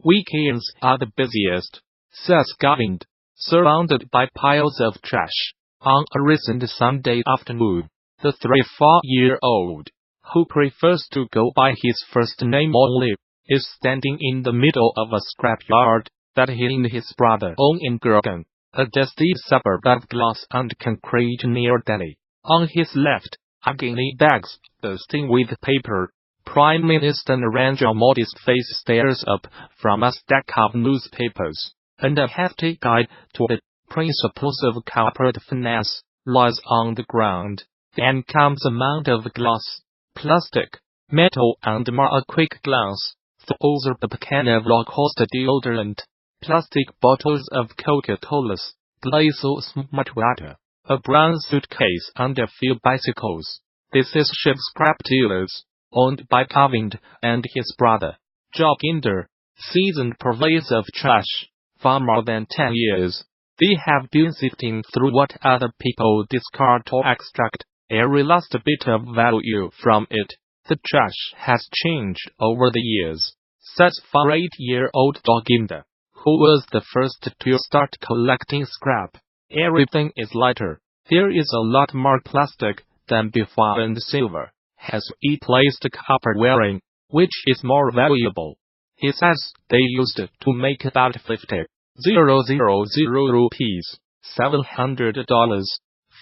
Weekends are the busiest, says Govind, surrounded by piles of trash. On a recent Sunday afternoon, the 34-year-old, who prefers to go by his first name only, is standing in the middle of a scrapyard that he and his brother own in Gurgaon, a dusty suburb of glass and concrete near Delhi. On his left, agony bags bursting with paper. Prime Minister Narendra Modi's face stares up from a stack of newspapers, and a hefty guide to the principles of corporate finance lies on the ground. Then comes a mound of glass, plastic, metal and a quick glance through the can of low-cost deodorant, plastic bottles of Coca-Cola's, Glacial Smart Water, a brown suitcase and a few bicycles. This is Shiv Scrap Dealers, owned by Govind and his brother, Joginder, seasoned purveyors of trash. For more than 10 years, they have been sifting through what other people discard or extract every last bit of value from it. The trash has changed over the years, says 48-year-old Joginder, who was the first to start collecting scrap. Everything is lighter. There is a lot more plastic than before, and silver has replaced copper wearing, which is more valuable. He says they used to make about 50,000 rupees, $700,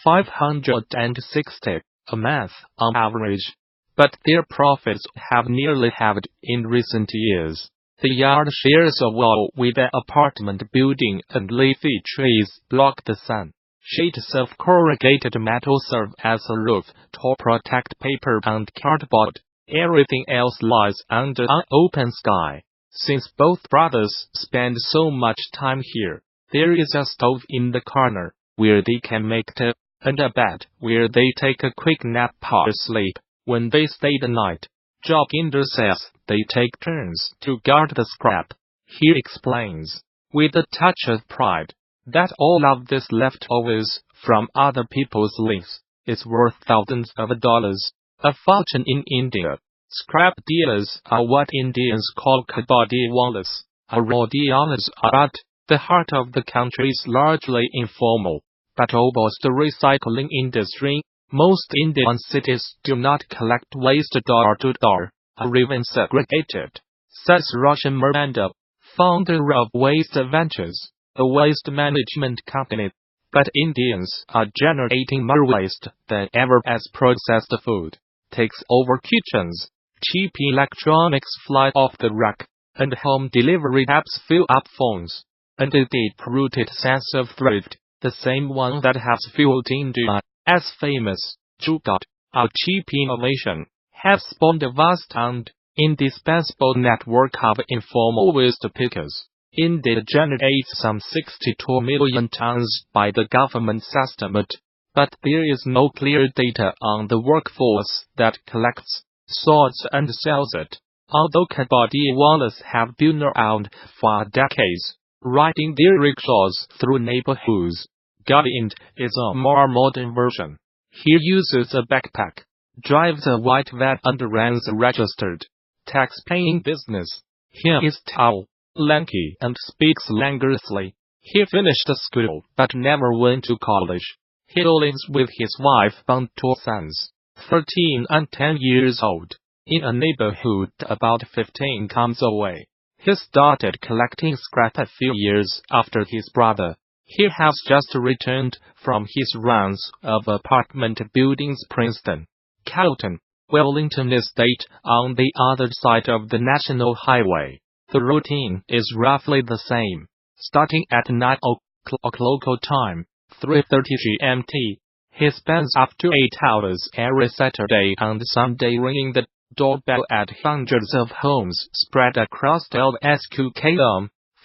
560 a month on average, but their profits have nearly halved in recent years. The yard shares a wall with an apartment building, and leafy trees block the sun. Sheets of corrugated metal serve as a roof to protect paper and cardboard. Everything else lies under an open sky. Since both brothers spend so much time here, there is a stove in the corner where they can make tea, and a bed where they take a quick nap or sleep when they stay the night. Joginder says they take turns to guard the scrap. He explains, with a touch of pride, that all of this leftovers from other people's lives is worth thousands of dollars, a fortune in India. Scrap dealers are what Indians call kabaddi-wallahs. Dealers are at the heart of the country is largely informal, but robust recycling industry. Most Indian cities do not collect waste door to door, or even segregate it, says Roshan Miranda, founder of Waste Ventures, a waste management company. But Indians are generating more waste than ever as processed food takes over kitchens, cheap electronics fly off the rack, and home delivery apps fill up phones. And a deep-rooted sense of thrift, the same one that has fueled India as famous jugaad, our cheap innovation, has spawned a vast and indispensable network of informal waste pickers. India generates some 62 million tons by the government's estimate, but there is no clear data on the workforce that collects, sorts and sells it. Although kabaddi-wallahs have been around for decades, riding their rickshaws through neighborhoods, Govind is a more modern version. He uses a backpack, drives a white van and runs a registered, tax-paying business. He is tall, lanky and speaks languorously. He finished school but never went to college. He lives with his wife and two sons, 13 and 10 years old, in a neighborhood about 15 comes away. He started collecting scrap a few years after his brother. He has just returned from his rounds of apartment buildings. Princeton, Carlton, Wellington Estate on the other side of the National Highway. The routine is roughly the same. Starting at 9 o'clock local time, 3:30 GMT, he spends up to 8 hours every Saturday and Sunday ringing the doorbell at hundreds of homes spread across 12 sq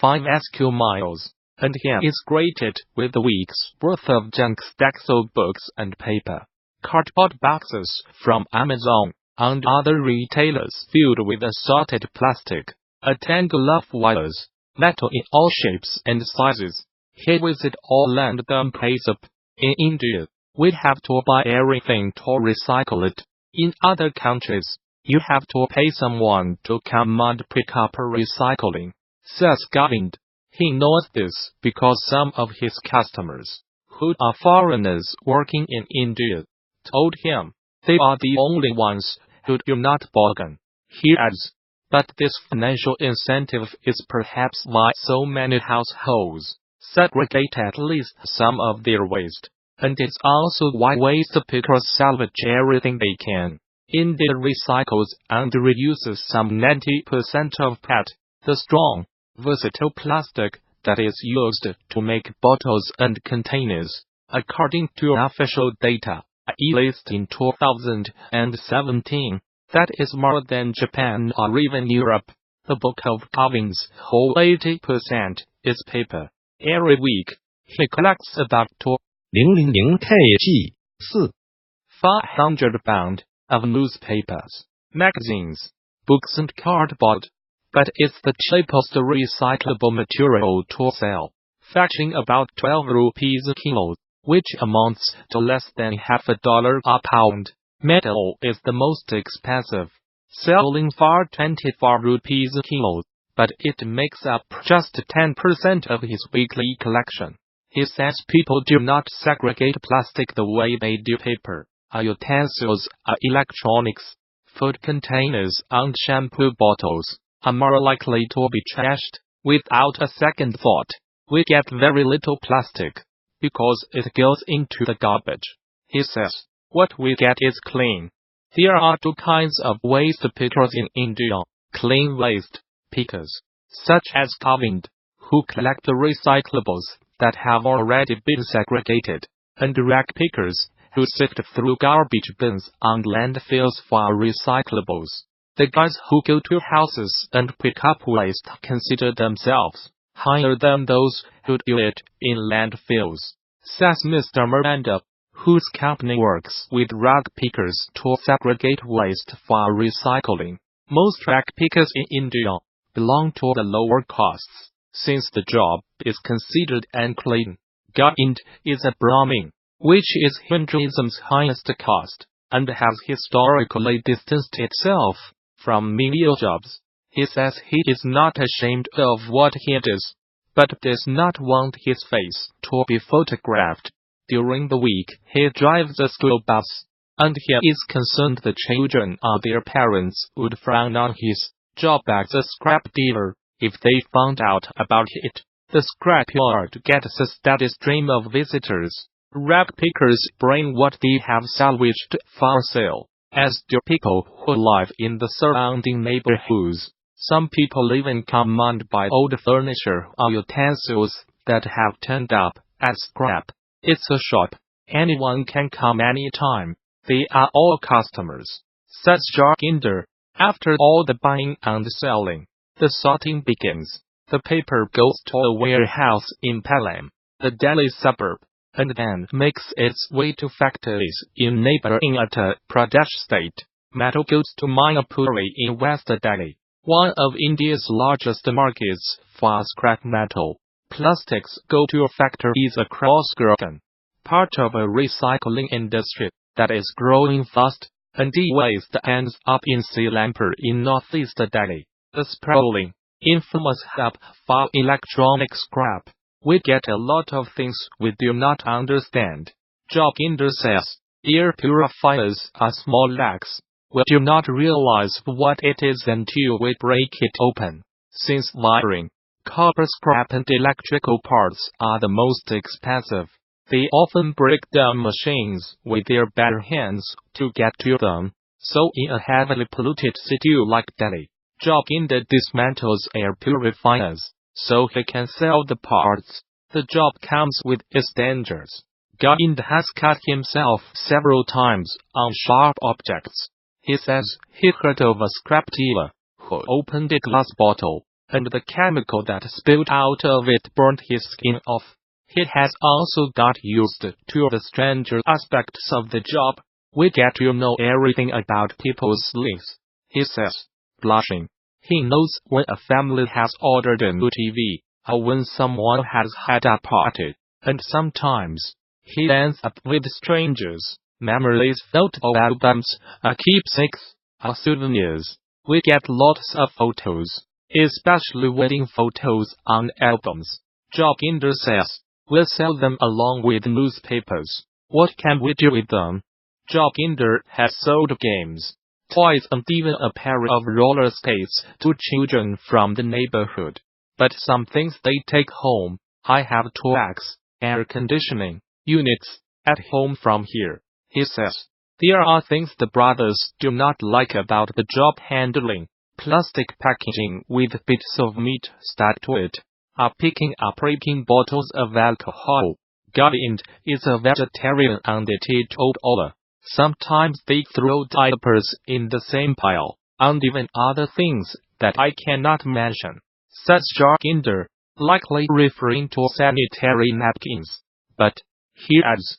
5 sq miles, and he is greeted with a week's worth of junk stacks of books and paper, cardboard boxes from Amazon, and other retailers filled with assorted plastic, a tangle of wires, metal in all shapes and sizes. He visits all and then pays up. In India, we have to buy everything to recycle it. In other countries, you have to pay someone to come and pick up recycling. says Govind. He knows this because some of his customers, who are foreigners working in India, told him they are the only ones who do not bargain. He adds, but this financial incentive is perhaps why so many households segregate at least some of their waste, and it's also why waste pickers salvage everything they can. India recycles and reuses some 90% of PET, the strong, versatile plastic that is used to make bottles and containers, according to official data, released in 2017. That is more than Japan or even Europe. The bulk of Govind's whole 80% is paper. Every week, he collects about 000 kg 4 500 pounds of newspapers, magazines, books and cardboard. But it's the cheapest recyclable material to sell, fetching about 12 rupees a kilo, which amounts to less than $0.50 a pound. Metal is the most expensive, selling for 24 rupees a kilo, but it makes up just 10% of his weekly collection. He says people do not segregate plastic the way they do paper, utensils, electronics. Food containers and shampoo bottles are more likely to be trashed without a second thought. We get very little plastic because it goes into the garbage. He says, what we get is clean. There are two kinds of waste pickers in India: clean waste pickers, such as Govind, who collect the recyclables that have already been segregated, and rag pickers, who sift through garbage bins and landfills for recyclables. The guys who go to houses and pick up waste consider themselves higher than those who do it in landfills, says Mr. Miranda, whose company works with rag pickers to segregate waste for recycling. Most rag pickers in India belong to the lower castes, since the job is considered unclean. Govind is a Brahmin, which is Hinduism's highest caste, and has historically distanced itself from menial jobs. He says he is not ashamed of what he does, but does not want his face to be photographed. During the week, he drives a school bus, and he is concerned the children or their parents would frown on his job as a scrap dealer if they found out about it. The scrapyard gets a steady stream of visitors. Rag pickers bring what they have salvaged for sale, as do people who live in the surrounding neighborhoods. Some people even come and buy old furniture or utensils that have turned up as scrap. It's a shop. Anyone can come anytime. They are all customers, says Joginder. After all the buying and selling, the sorting begins. The paper goes to a warehouse in Palam, the Delhi suburb, and then makes its way to factories in neighboring Uttar Pradesh state. Metal goes to Mayapuri in West Delhi, one of India's largest markets for scrap metal. Plastics go to factories across Gurgaon, part of a recycling industry that is growing fast, and e-waste ends up in Selampur in northeast Delhi, the sprawling, infamous hub for electronic scrap. We get a lot of things we do not understand. Joginder says, air purifiers are small lags. We do not realize what it is until we break it open. Since wiring, copper scrap and electrical parts are the most expensive, they often break down machines with their bare hands to get to them. So in a heavily polluted city like Delhi, Joginder dismantles air purifiers so he can sell the parts. The job comes with its dangers. Govind has cut himself several times on sharp objects. He says he heard of a scrap dealer who opened a glass bottle, and the chemical that spilled out of it burnt his skin off. He has also got used to the stranger aspects of the job. We get to know everything about people's lives, he says, blushing. He knows when a family has ordered a new TV, or when someone has had a party, and sometimes he ends up with strangers, memories, photo albums, keepsakes, or souvenirs. We get lots of photos, especially wedding photos on albums. Joginder says, we'll sell them along with newspapers. What can we do with them? Joginder has sold games, toys and even a pair of roller skates to children from the neighborhood. But some things they take home. I have 2X air conditioning units at home from here, he says. There are things the brothers do not like about the job: handling plastic packaging with bits of meat stuck to it, picking up breaking bottles of alcohol. Govind is a vegetarian and a teetotaler. Sometimes they throw diapers in the same pile, and even other things that I cannot mention, says Joginder, likely referring to sanitary napkins. But, he adds,